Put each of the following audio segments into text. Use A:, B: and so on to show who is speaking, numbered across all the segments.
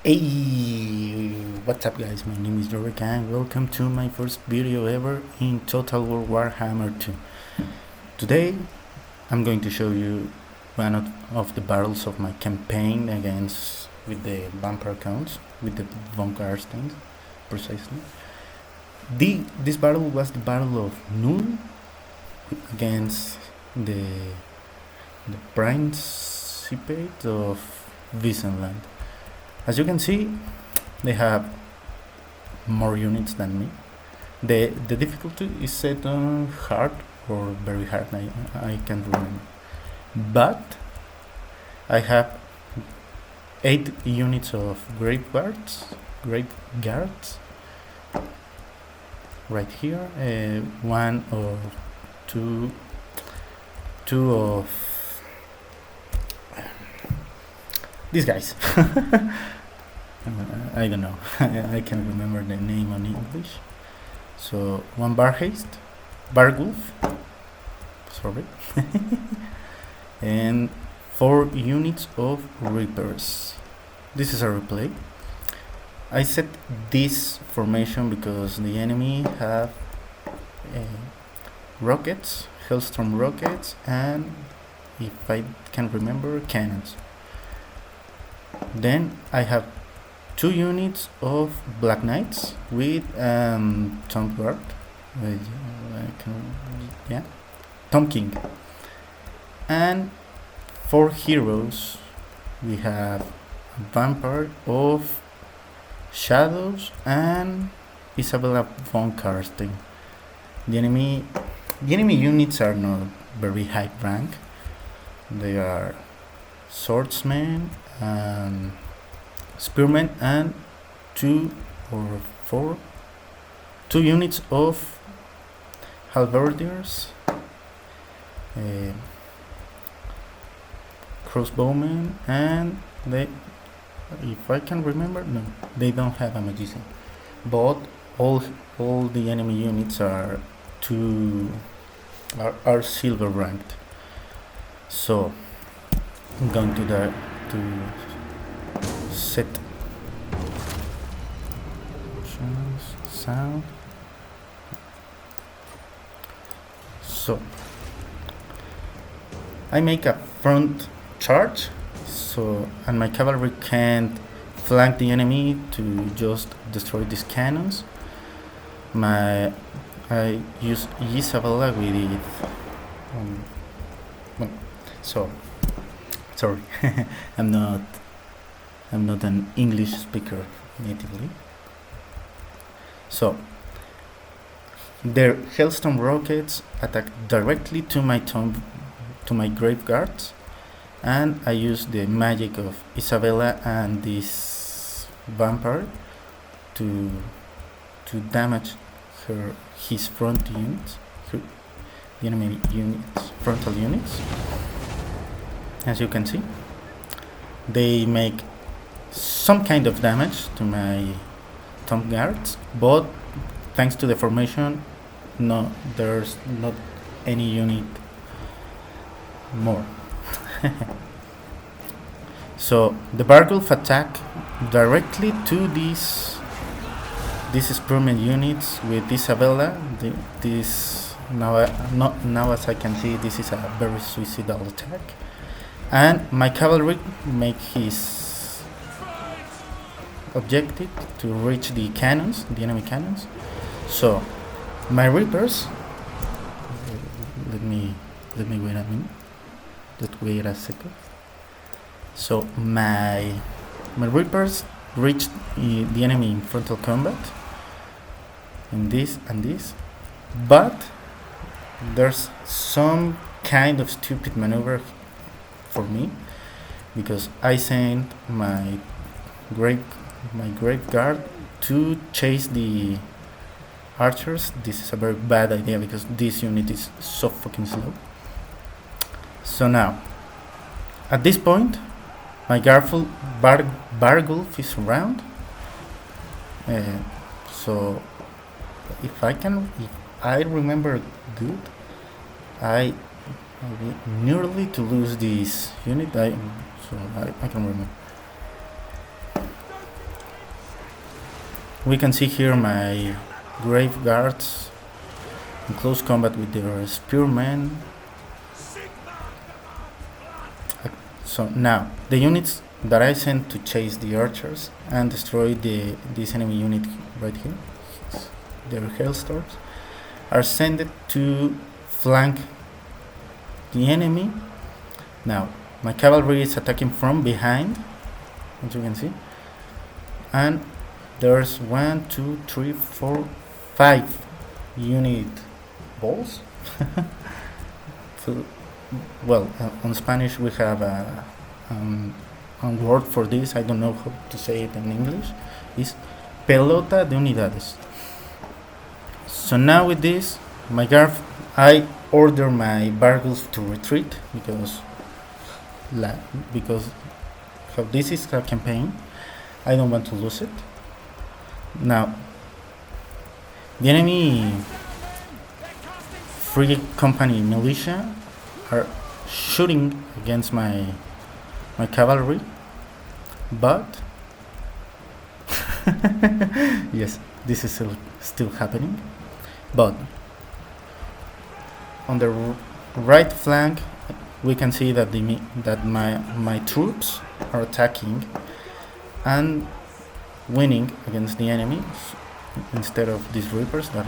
A: Hey, what's up guys, my name is Jorika and welcome to my first video ever in Total War Warhammer 2. Today I'm going to show you one of the battles of my campaign against with the vampire counts, with the von Carstein, precisely. This battle was the battle of Nuln against the Principate of Wissenland. As you can see, they have more units than me. The difficulty is set on hard or very hard, I can't remember. But I have 8 units of grave guards right here. One or two of these guys. I don't know. I can't remember the name on English. So one Bargulf, sorry, and 4 units of Reapers. This is a replay. I set this formation because the enemy have rockets, Hellstorm rockets, and if I can remember, cannons. Then I have 2 units of Black Knights with Tom Guard, Tom King, and 4 heroes. We have a Vampire of Shadows and Isabella von Carstein. The enemy units are not very high rank. They are swordsmen and spearmen and 2 units of halberdiers, crossbowmen, and they, if I can remember, no, they don't have a magician, but all the enemy units are silver ranked. So I'm going to set sound. So I make a front charge, and my cavalry can't flank the enemy to just destroy these cannons. I use Isabella with it. So sorry, I'm not an English speaker natively. So their Hellstorm rockets attack directly to my grave guards, and I use the magic of Isabella and this vampire to damage his front units, the enemy units, frontal units. As you can see, they make some kind of damage to my Tom guards, but thanks to the formation, no, there's not any unit more. So the Bargulf attack directly to these spearman units with Isabella. Now as I can see, this is a very suicidal attack, and my cavalry make his objective to reach the enemy cannons. So my Reapers, let me wait a minute. Wait a second. So my Reapers reached the enemy in frontal combat in this and this, but there's some kind of stupid maneuver for me, because I sent my grave guard to chase the archers. This is a very bad idea because this unit is so fucking slow. So now, at this point, my Bargulf is around. So if I remember good, I nearly to lose this unit. I can remember. we can see here my grave guards in close combat with their spearmen. So now the units that I sent to chase the archers and destroy this enemy unit right here, their hailstorms, are sent to flank the enemy. Now my cavalry is attacking from behind, as you can see, and there's 1, 2, 3, 4, 5 unit balls. So, well, on Spanish we have a word for this. I don't know how to say it in English. It's pelota de unidades. So now with this, I order my Bargles to retreat because how this is a campaign, I don't want to lose it. Now the enemy free company militia are shooting against my cavalry, but yes, this is still happening. But on the right flank, we can see that my troops are attacking and winning against the enemy instead of these reapers that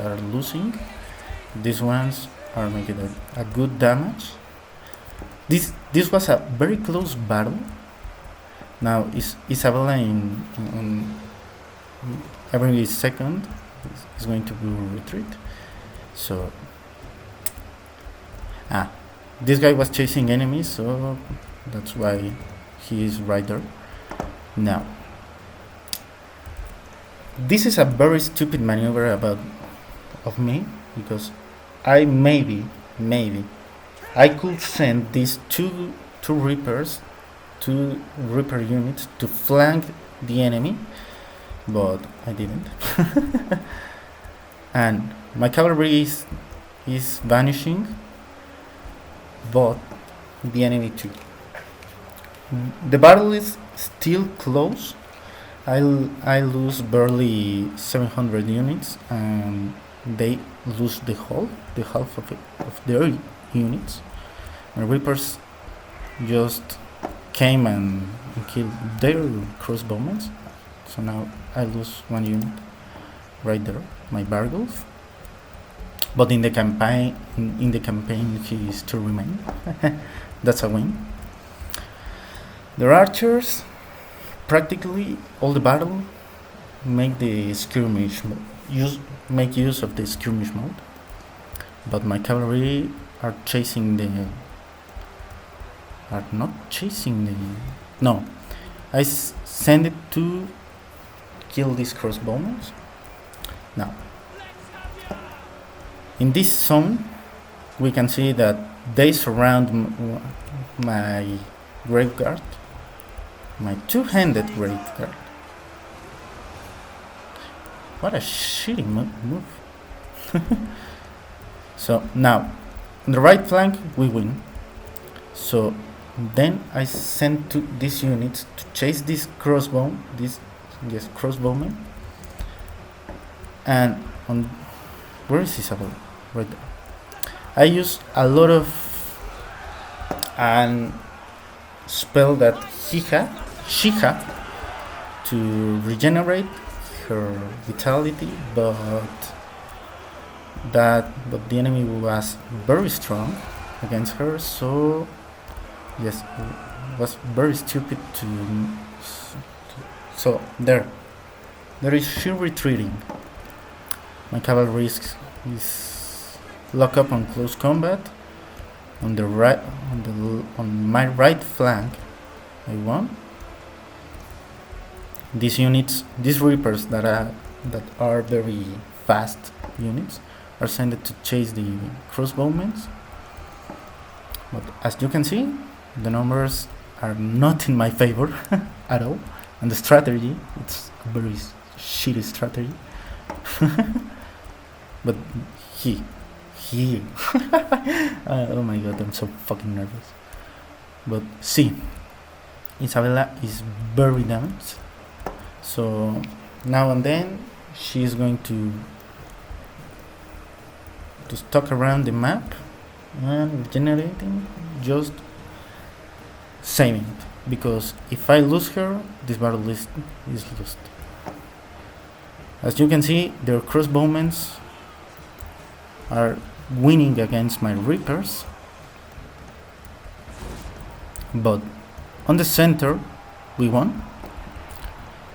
A: are losing. These ones are making a good damage. This was a very close battle. Now Isabella in every second is going to retreat. So this guy was chasing enemies, so that's why he is right there. Now this is a very stupid maneuver of me, because I maybe I could send these two reaper units to flank the enemy, but I didn't. And my cavalry is vanishing, but the enemy too. The battle is still close. I lose barely 700 units, and they lose the half of their units. My reapers just came and killed their crossbowmen, so now I lose 1 unit right there, my Bargulf. But in the campaign he is to remain. That's a win. The archers, practically all the battle, make the skirmish make use of the skirmish mode, but my cavalry are not chasing the. No, I send it to kill these crossbowmen. Now, in this zone, we can see that they surround my grave guard, my two-handed grave guard. What a shitty move. So now, on the right flank, we win. So then I send to these units to chase this crossbowmen. And on where is Isabel? Right there. I use a lot of spell that she had to regenerate her vitality, but the enemy was very strong against her, so yes, it was very stupid to. So there is she retreating. My cavalry is locked up on close combat. On the right, on my right flank, I won. These units, these reapers that are very fast units, are sent to chase the crossbowmen. But as you can see, the numbers are not in my favor at all, and the strategy, it's a very shitty strategy. But he oh my god, I'm so fucking nervous. But see, Isabella is very damaged, so now and then she is going to stalk around the map and generating, just saving it, because if I lose her, this battle is lost. As you can see, their crossbowmen are winning against my Reapers, but on the center we won.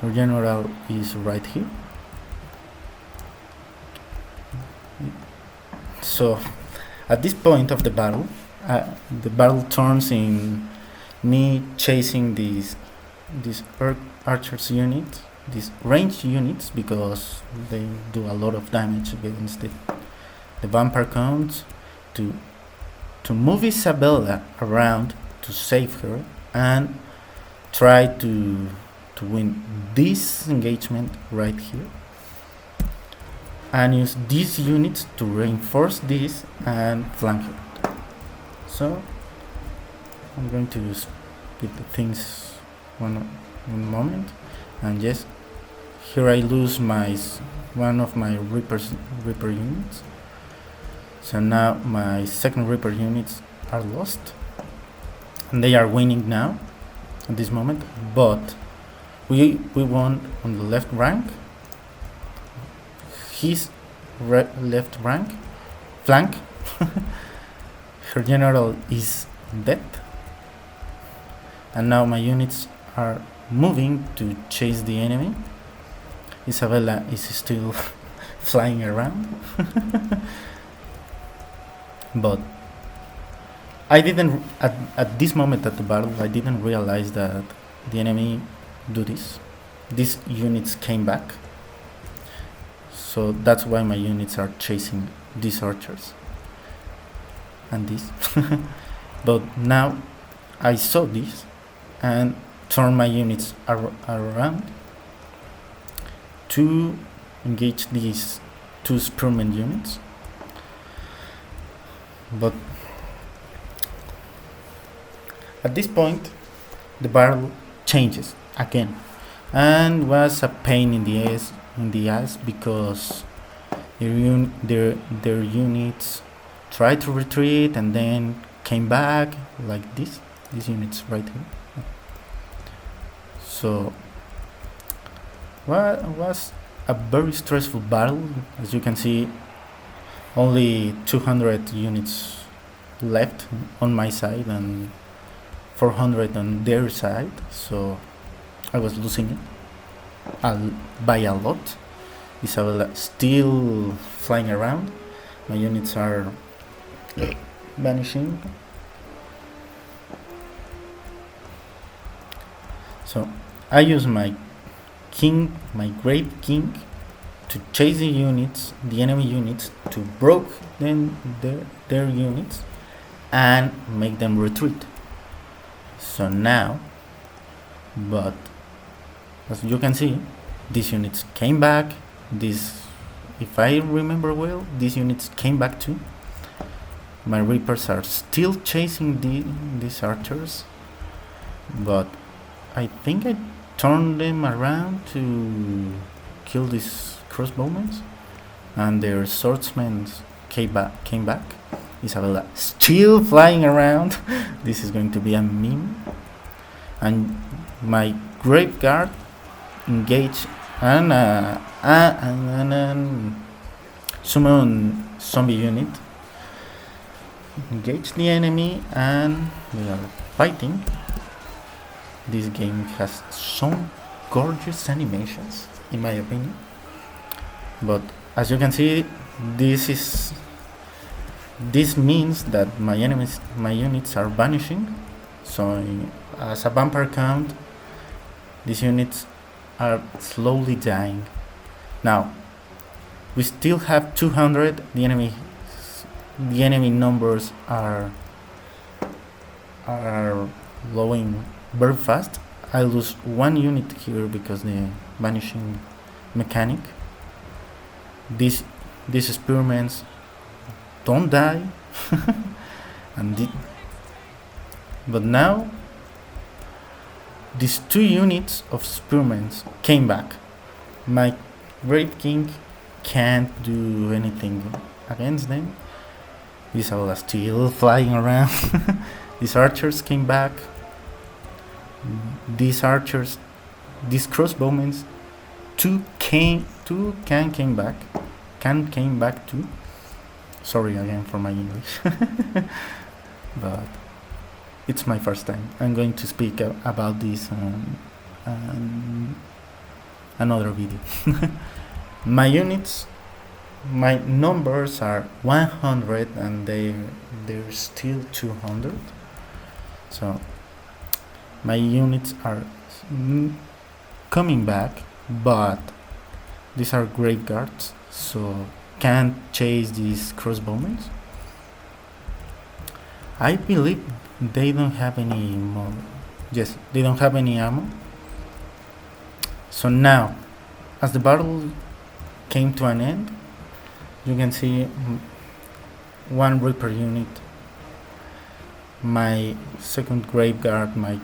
A: Our general is right here. So at this point of the battle turns in me chasing these archers unit, these ranged units, because they do a lot of damage against the vampire counts, to move Isabella around to save her and try to win this engagement right here, and use these units to reinforce this and flank it. So I'm going to speed the things one moment, and yes, here I lose one of my Reaper units. So now my second Reaper units are lost, and they are winning now at this moment, but we won on the left rank. His left flank her general is dead, and now my units are moving to chase the enemy. Isabella is still flying around. But I didn't, at this moment at the battle, I didn't realize that the enemy do this. These units came back, so that's why my units are chasing these archers and this. But now I saw this and turned my units around to engage these two spearmen units. But at this point the battle changes again, and was a pain in the ass because their units tried to retreat and then came back like these units right here. So was a very stressful battle. As you can see, only 200 units left on my side and 400 on their side, so I was losing it by a lot. Isabella still flying around. My units are vanishing. So I use my great king to chase the enemy units, to broke their units and make them retreat. So now, but as you can see, these units came back. If I remember well, these units came back too. My Reapers are still chasing these archers, but I think I turned them around to kill these crossbowmen, and their swordsmen came back. Isabella still flying around. This is going to be a meme. And my Grave Guard engage and summon zombie unit, engage the enemy, and we are fighting. This game has some gorgeous animations, in my opinion. But as you can see, this means that my units are vanishing. So as a vampire count, these units are slowly dying. Now we still have 200. The enemy numbers are lowering very fast. I lose one unit here because the vanishing mechanic. These spearmen don't die. But now these two units of spearmen came back. My Brave King can't do anything against them. Isabella still flying around. These archers came back. These crossbowmen, two came back too. Sorry again for my English, but it's my first time. I'm going to speak about this another video. My units, my numbers are 100 and they're still 200. So my units are coming back, but these are great guards, so can't chase these crossbowmen. I believe they don't have any more. Yes, they don't have any ammo. So now, as the battle came to an end, you can see one Reaper unit, my second Grave Guard, my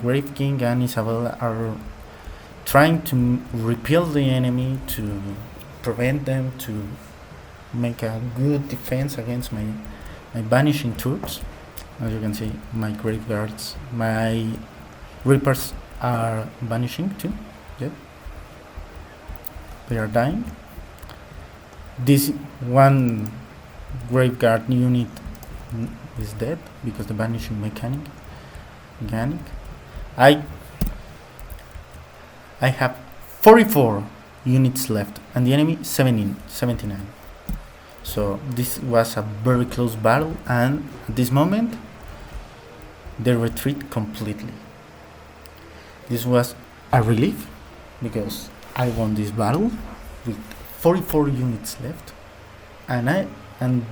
A: Grave King and Isabella are trying to repel the enemy, to prevent them, to make a good defense against my vanishing troops. As you can see, my Grave Guards, my Reapers are vanishing too. Yep. They are dying. This one Grave Guard unit is dead because the vanishing mechanic. I have 44 units left and the enemy 79. So this was a very close battle, and at this moment they retreat completely. This was a relief because I won this battle with 44 units left, and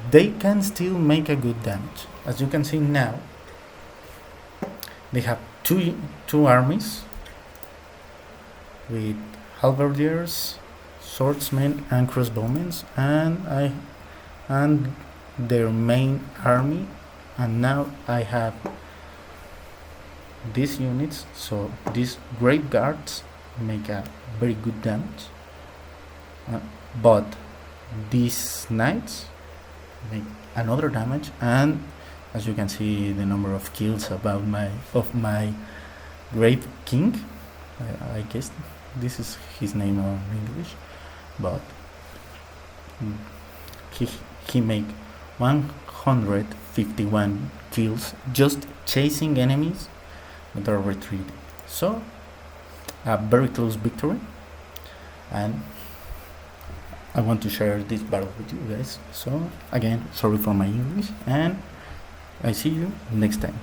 A: they can still make a good damage. As you can see now, they have two armies with halberdiers, swordsmen, and crossbowmen, and their main army. And now I have these units, so these Great Guards make a very good damage, but these knights make another damage. And as you can see, the number of kills of my Great King, I guess this is his name in English, but he make 151 kills just chasing enemies that are retreating. So a very close victory, and I want to share this battle with you guys. So again, sorry for my English, and I see you next time.